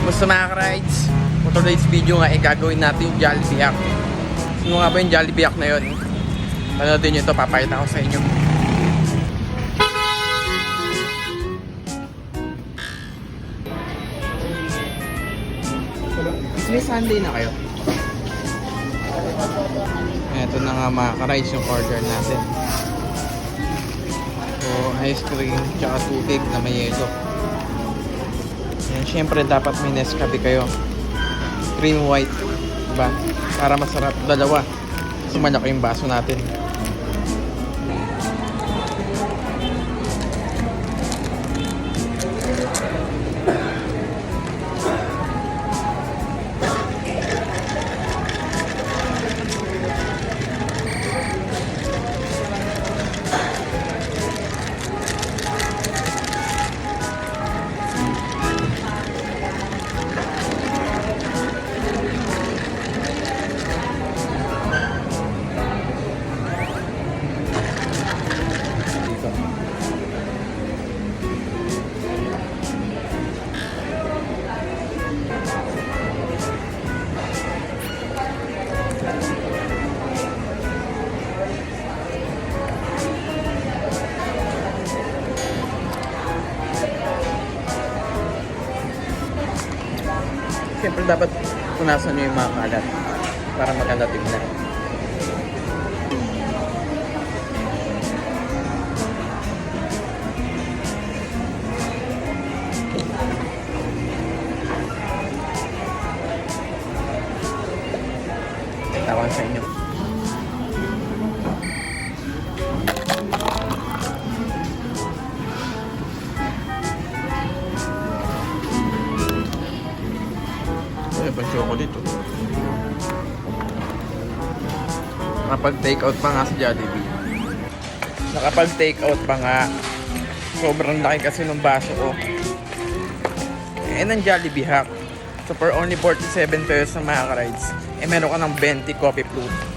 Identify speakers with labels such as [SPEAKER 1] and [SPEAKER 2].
[SPEAKER 1] Basta mga ka-rides, for today's video nga, gagawin natin yung Jollibee hack. Sino nga ba yung Jollibee hack na yun? Panoodin nyo ito, papakita ko sa inyo. May Sunday na kayo. Ito na nga mga ka-rides yung order natin. So, ice cream, tsaka tubig na may yelo. Yan, syempre dapat may Nescafe kayo. Cream white, diba? Para masarap dalawa. Kasi malaki yung baso natin. Siyempre dapat punasan nyo yung mga kalat para maganda tingnan. Tawan sa inyo. Chocolate dito. Nakapag-take out pa nga sa Jollibee. Nakapag-take out pa nga. Sobrang laki kasi ng baso ko. Ang Jollibee hack. So for only 47 pesos na mga ka-rides, meron ka ng 20 coffee float.